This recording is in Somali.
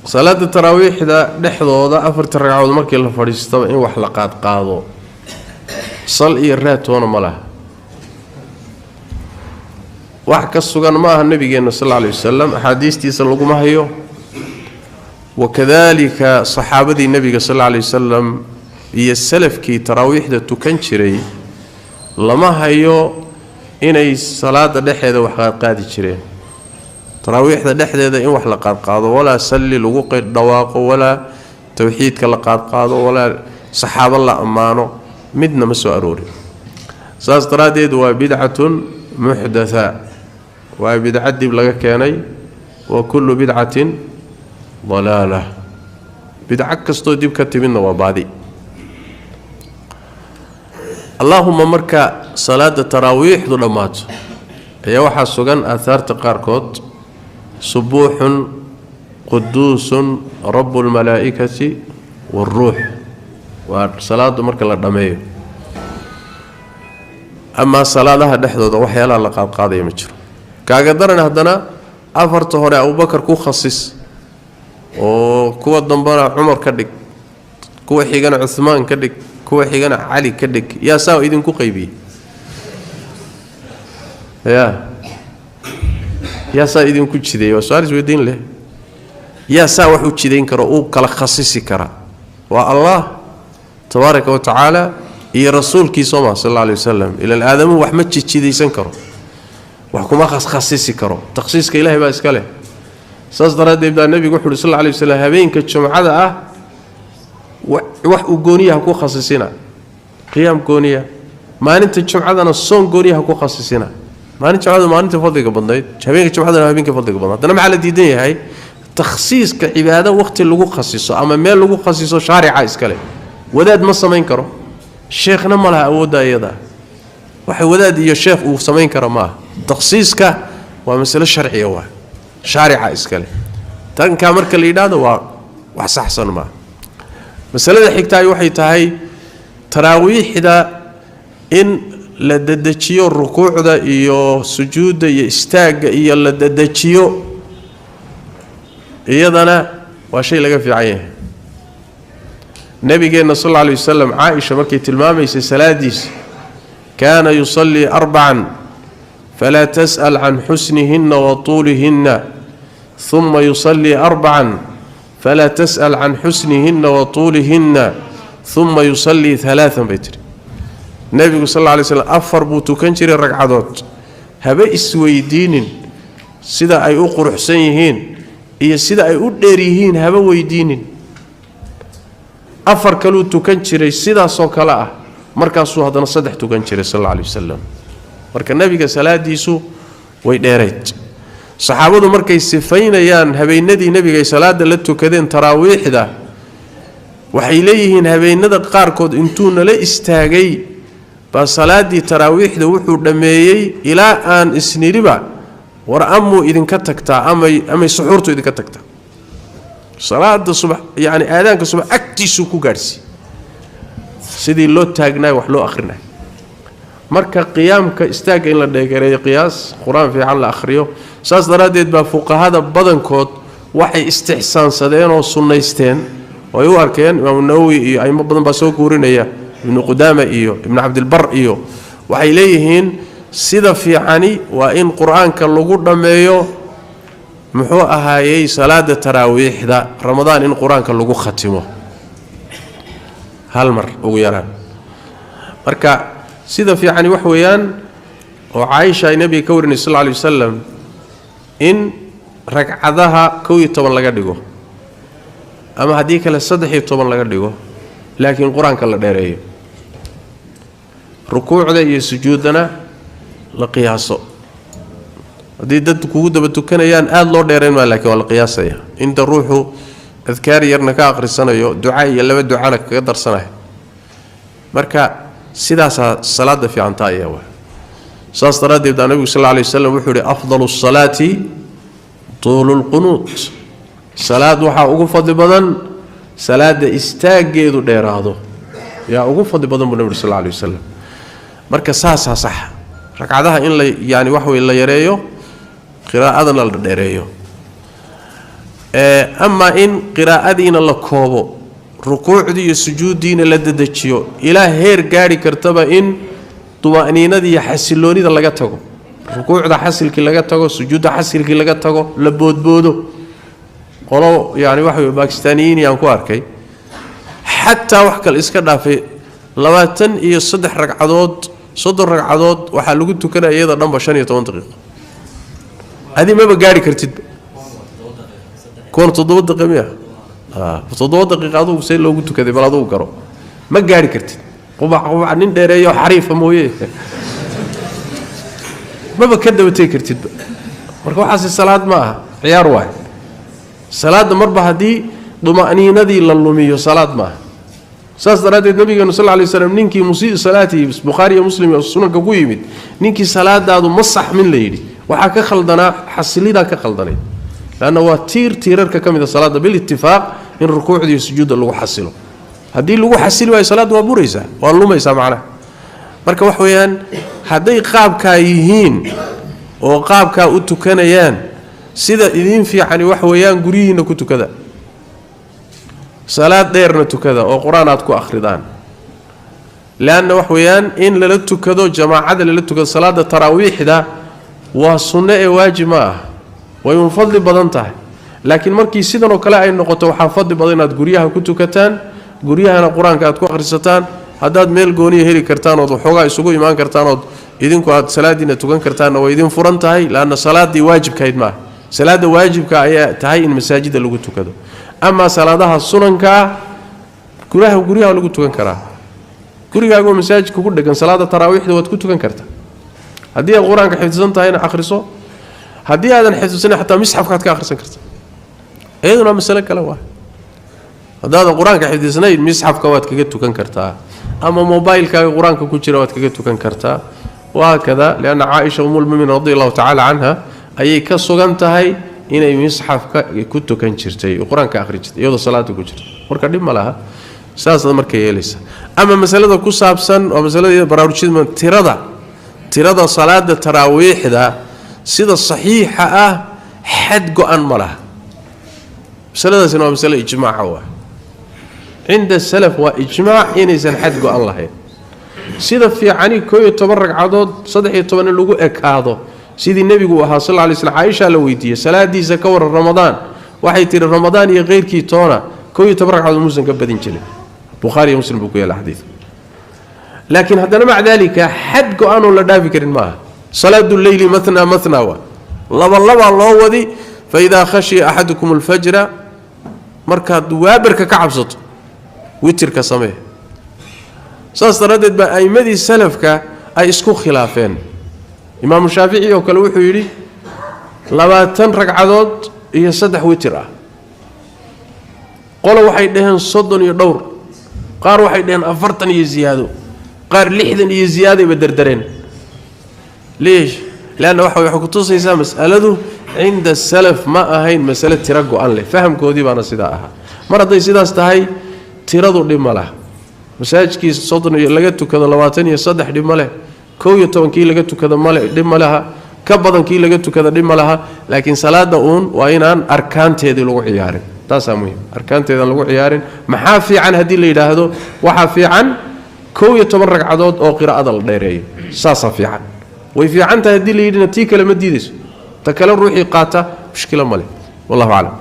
صلاة التراويح ده دحضودا أفرت ركعود markii la fadhiisto in wax la qaado sal iyo raatoona malaha wax ka sugan ma aha nabigeena sallallahu alayhi wasallam ahadiistiisa lagu ma hayo wakadalika saxaabadii nabiga sallallahu alayhi wasallam iyo salafkii taraawixda tukan jiray lama hayo inay salaada dhexdeeda wax qaadi jireen taraawixda dhexdeeda in wax la qaado wala salli lagu qeyd dhawaaqo wala tawxiidka la qaado wala saxaaba la amaano midna ma soo aroori saas daraadeed waa bid'atun muhdatha waa bid'ad dib laga keenay wa kullu bid'atin dalalah bid'a kasto dib ka timidna waa baadi allahumma marka salaada taraawix dhamaato ayaa waxa sugan aatharta qaarkood subuhun qudusun rabbul malaa'ikati war ruuh waa salaadu marka la dhameeyo ama salaadaha dhexdooda waxyaalaha la qaadqaaday ma jiro kaaga daran hadana afarta hore Abu Bakar ku khasis oo kuwa dambana Umar ka dhig kuwa xigana Uthman ka dhig kuwa xigana Ali ka dhig yaa saa idin ku qaybi yaa saa idin ku jiday waa su'aal isweydiin leh yaa saa wax u jidayn karo oo kala khasisi kara waa Allah tabaaraka wa taala iyo rasuulkiisa sallallahu alayhi wasallam ila aadamu wax ma jidaysan karo wax kuma khasisi karo takhsiiska ilaahay baa iska leh saas daraadeed nabiga wuxuu sallallahu alayhi wasallam habeenka jumcada ah wax u gooniyaha ku khasisina qiyam gooniya maalinta jumcadana soon gooniyaha ku khasisina maalinta jumcada maalinta fadliga badnayd habeenka jumcadana habeenka fadliga badnayd hadana maxaa la diidan yahay takhsiiska cibaado waqti lagu khasiso ama meel lagu khasiso shariica iska leh wadaad ma samayn karo sheekhna ma laha awooda iyada waxa wadaad iyo sheekh uu samayn karo ma takhsiiska waa mas'ala sharciya waa shariica iska leh tan ka marka la yiraahdo waa wax saxsan ma mas'alada xigtaay waxay tahay taraawixda in la dadajiyo rukuucda iyo sujuuda iyo istaaga iyo la dadajiyo iyadana waa shay laga fiican yahay nabigeena sallallahu alayhi wasallam Aisha markay tilmaamaysa salaadiis kana yusalli arba'an fala tas'al an husnihinna wa tulihinna thumma yusalli arba'an fala tas'al an husnihinna wa tulihinna thumma yusalli thalathan baytri nabigu sallallahu alayhi wasallam afar buu tukan jiray ragcadood haba isweydiinin sida ay u quruxsan yihiin iyo sida ay u dheer yihiin haba weydiinin afar kaluu tukan jiray sidaas oo kala ah markaasuu hadana saddex tukan jiray sallallahu alayhi wasallam marka nabiga salaadiisu way dheereed saxaabadu markay sifaynayaan habeenadii nabiga salaada la tukadeen taraawixda waxay leeyihiin habeenada qaarkood intuu nala istaagay ba salaadii taraawixda wuxuu dhameeyay ilaa aan isniriba war amu idinka tagtaa ama suxuurtu idinka tagtaa salaada subax yaani aadaanka subax agtiisu ku gaarsi sidii loo taagnaa wax loo akhrinaay marka qiyaamka istaaga in la dheegareeyo qiyaas quraan fiican la akhriyo saas daraadeed ba fuqahada badankood waxay istixsaansadeen oo sunnaysteen oo ay u arkeen Imaam Nawawi iyo ayma badan ba soo guurinaya ibn Qudama iyo ibn Abdul Barr iyo waxay leeyihiin sida fiicani waa in quraanka lagu dhameeyo muxuu ahaayay salaada taraawixda ramadaan in quraanka lagu khatimo hal mar ugu yaraan marka sida fiicani wax weeyaan oo Aisha nabiga ka warinay sallallahu alayhi wasallam in ragcadaha 12 laga dhigo ama hadii kale 13 laga dhigo laakiin quraanka la dheereeyo rukuucda iyo sujuudana la qiyaaso hadii dad kugu daba tukanayaan aad loo dheereen ma laakiin waa la qiyaasaya inta ruuxu adkaar yarna ka akhrisanayo ducaa iyo laba ducana kaga darsanayo marka sidaas salaada fiicanta ayaa waa saas daraadeed nabiga sallallahu alayhi wasallam wuxuu yiri afdalus salati tulul qunut salaad waxa ugu fadli badan salaada istaageedu dheeraado yaa ugu fadli badan buu nabiga sallallahu alayhi wasallam marka saas sax ragcadaha in la yaani wax weey la yareeyo qiraa'adana la dheereeyo أما إن قراءتين لكوبو ركوع دي سجودين لددجيو إلى هير قاري كرتبا إن طمأنينة دي حسلوني ده لقتاكو ركوع ده حسل كي لقتاكو سجود ده حسل كي لقتاكو لبود بودو قالوا يعني واحد باكستانيين يانكو أركي حتى وحكى الإسكار في لواتن يصدح ركعدود صدر ركعدود وحلوقتو كده أيضا نمبر 15 دقيقة هذه ما بقاري كرتد كون تضوض دقيقة تضوض دقيقة هذا وسيل لو قلت كذا بلا ضوء كرو ما قاري كرتد قبع نندر أيه حريفة مويه ما بكده وتكرتد مركو حاسس الصلاة معها عيار واحد صلاة مربحة دي ضمأنينة دي للومية صلاة معها ساس درات النبي صلى الله عليه وسلم نينكي مسيء صلاتي بخاري ومسلم والسنن كقويمت نينكي صلاة دادو مصح من ليلي وحكا خلدنا حسلي دا كخلدنا لأنه هو تيرك كم إذا صلاة بالاتفاق إن ركوع دي سجود اللي حسله هدي اللي حسله هي صلاة وبوريسة والله ما يسمع معنا مركب وحويان هدي قاب كايهين وقاب كاوتو كنيان سيدا إذين في يعني وحويان قريين كنتو كذا صلاة ديرنا كذا وقرآنات كو أخردان لأن وحويان إن للتو كذا جماعة للتو كذا صلاة التراويح ده وصنة واجمة وينفضل بدنته لكن مركي سيدنا وكلا أي نقطة وحافظ بدنات قريها كنتو كتان قريها أنا قرآن كات كو أخرستان هداد ميل قوني هيري كرتان وحوغا يسوقو إيمان كرتان إذن كو هاد صلاة دينا توقن كرتان وإذن فرنتهي لأن صلاة دي واجب كايد معه صلاة واجب كاية تهي المساجد اللي قلتو كذا أما صلاة السنن كا كراه وقريها اللي قلتو كان كراه كريها أقول مساجد كقول لكن صلاة التراويح دوت كنتو كان كرتا هدي القرآن كحفظن تهينا آخرسو هدي هذا الحفظن حتى مسحف كات كآخرسن كرتا أيضا مسألة كلا واحد هذا القرآن كحفظن مسحف كوات كجتو كان كرتا أما موبايل كقرآن ككوتشي روات كجتو كان كرتا وهكذا لأن عائشة أم المؤمنين رضي الله تعالى عنها أي كسوغان تهي inay misxafka ku tukan jirtay quraanka akhrijtay iyadoo salaada ku jirtay marka dhib ma laha saasada markay yeelaysa ama masalada ku saabsan oo masalada baraarujinta tirada salaada taraawixda sida saxiixa ah xad go'an ma laha masaladaasina waa mas'ala ijmaaca waa عند السلف واجماع inaysan xad go'an lahayn sida fiicani 12 ragcadood 13 lagu ekaado سيدي النبي صلى الله عليه وسلم عائشة لويدية صلاة دي زكور رمضان waxay tiri Ramadan iyo qeyrkii toona kooyo tabarraq cad muusan ka badin jirin Bukhari iyo Muslim buu ku yaala xadiis laakiin hadana mac dalika had go'aanu la dhaafi karin ma salaatu al-layli mathna mathna wa laba loo wadi fa idha khashi ahadukum al-fajr marka duwaabarka ka cabsato witirka samee saas taradeed ba aymadii salafka ay isku khilaafeen imaam Shaafici oo kale wuxuu yiri 20 ragcadood iyo 3 witir ah qolo waxay dhaheen 30 iyo dhowr qaar waxay dhaheen 40 iyo ziyaado qaar 60 iyo ziyaado ay dardareen ليش لانه waxa ku tusaysaa mas'aladu inda salaf ma ahayn mas'ala tira go'an leh fahamkoodii baana sida aha mar haday sidaas tahay tiradu dhima laha masaajidkii 30 iyo laga tukado 20 iyo 3 dhima leh 12 kii laga tukado male dhima laha ka badan kii laga tukado dhima laha laakiin salaada waa inaan arkaanteedii lagu ciyaarin taas muhiim arkaanteeda lagu ciyaarin maxaa fiican hadii la yiraahdo waxa fiican 12 ragcadood oo qiraa'ada la dheereeyo saasa fiican way fiican tahay hadii la yidina tii kale ma diidayso ta kale ruuxii qaata mushkila male wallahu a'lam